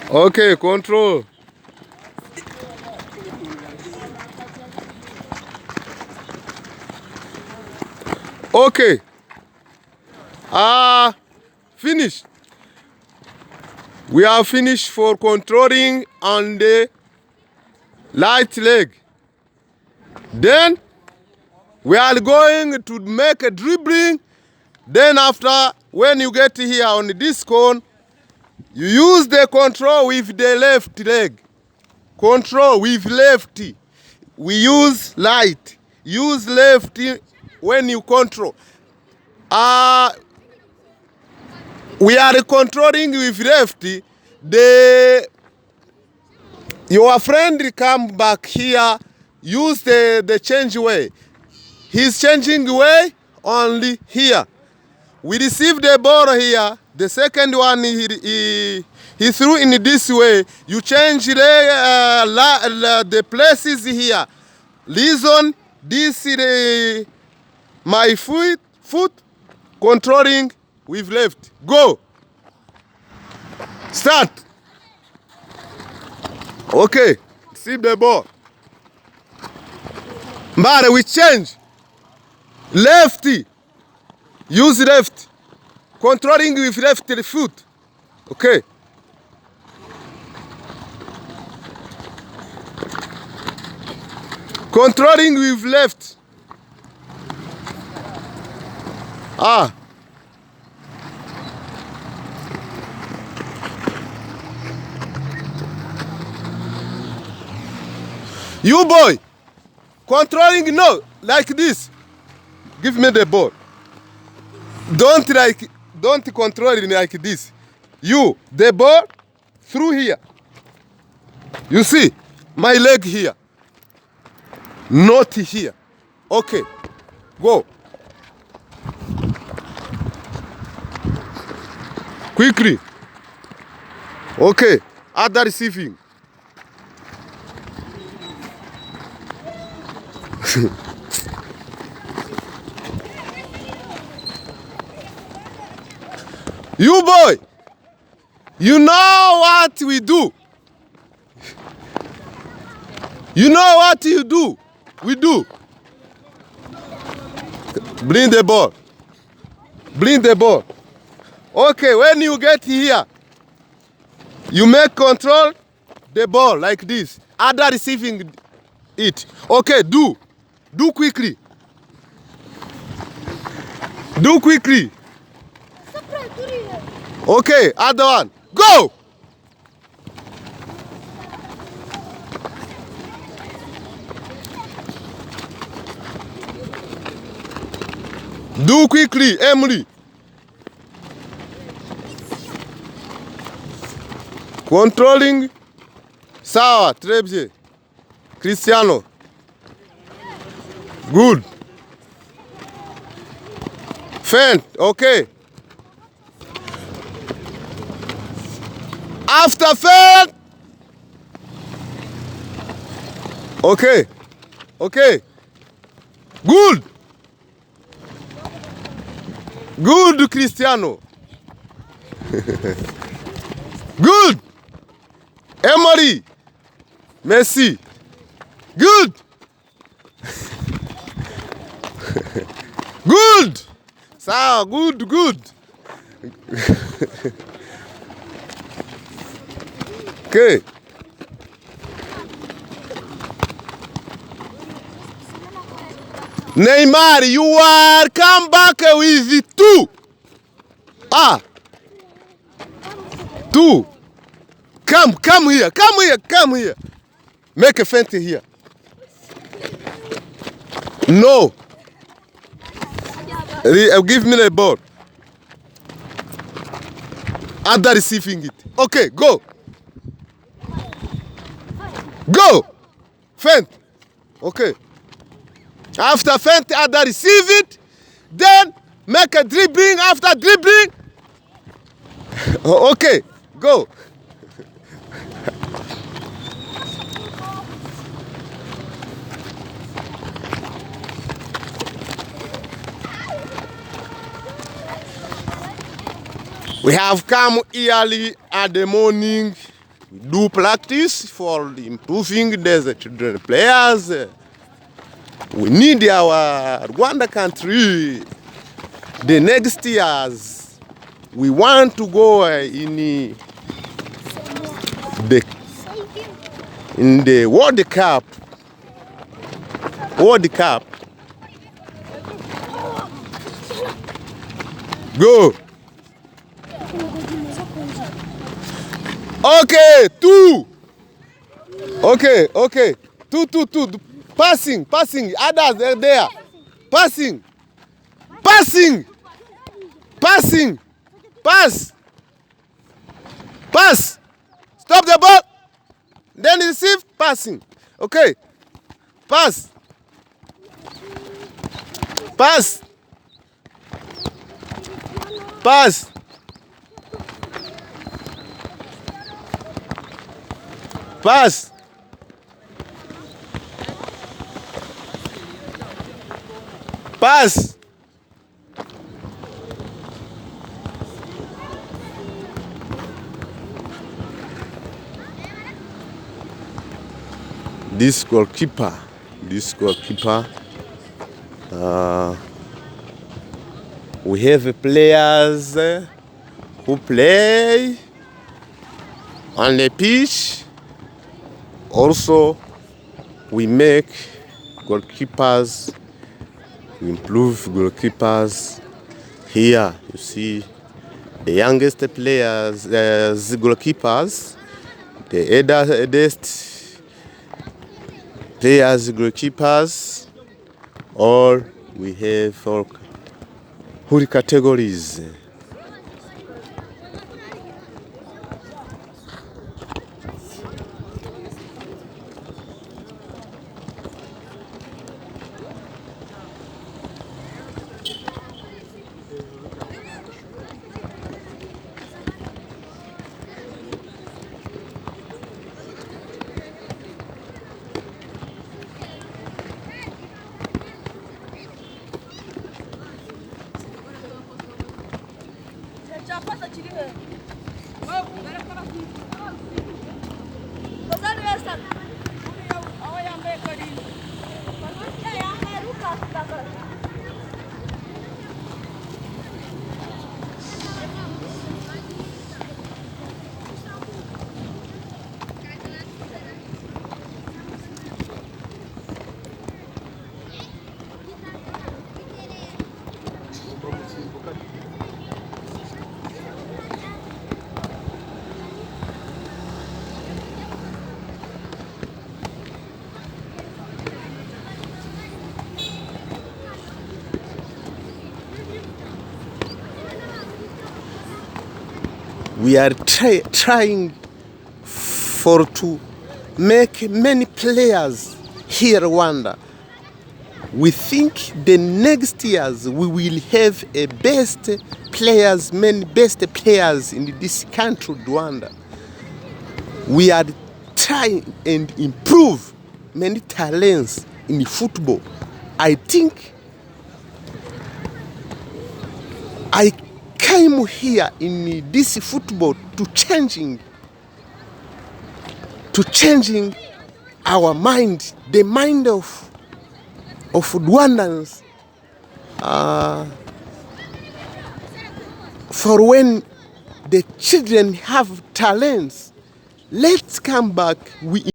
Okay, control. Okay. Finish. We are finished for controlling on the right leg. Then we are going to make a dribbling. Then after, when you get here on this cone, you use the control with the left leg. Control with left. We use right. Use left when you control. We are controlling with left. Your friend come back here, use the change way. He's changing way only here. We receive the ball here. The second one he threw in this way. You change the places here. Listen, this is my foot controlling with left. Go. Start. Okay. See the ball. But we change. Lefty. Use left. Controlling with left foot. Okay. Controlling with left. You boy. Controlling, no, like this. Give me the ball. Don't control it like this. You, the ball, through here. You see, my leg here. Not here. Okay, go. Quickly. Okay, other receiving. You boy, you know what we do. You know what you do. We do. Bring the ball. Bring the ball. Okay, when you get here, you make control the ball like this. Other receiving it. Okay, do. Do quickly. Do quickly. Okay, other one. Go! Do quickly, Emily. Controlling. Sawa, Trebje. Cristiano. Good. Feint, okay. After feint. Okay. Okay. Good. Good, Cristiano. Good. Emery. Messi. Good. Good. Sawa, good, good. Okay. Neymar, you are come back with 2. Two. Come here, come here. Make a feint here. No. Give me the ball. Other receiving it. Okay, go. Go. Feint. Okay. After feint, other receive it. Then make a dribbling. After dribbling. Okay, go. We have come early at the morning We do practice for improving the children players. We need our Rwanda country. The next years, we want to go in the World Cup. World Cup. Go. Okay, two. Okay. Two. Passing. Others, they're there. Passing. Pass. Stop the ball. Then receive. Passing. Okay. Pass. Pass. This goalkeeper, we have players who play on the pitch. Also, we make goalkeepers, we improve goalkeepers. Here you see the youngest players, the goalkeepers, the eldest players, goalkeepers. All we have all categories. We are trying to make many players here in Rwanda. We think the next years we will have a many best players in this country, Rwanda. We are trying and improve many talents in football. I think I came here in this football to changing our mind, the mind of Rwandans, for when the children have talents. Let's come back.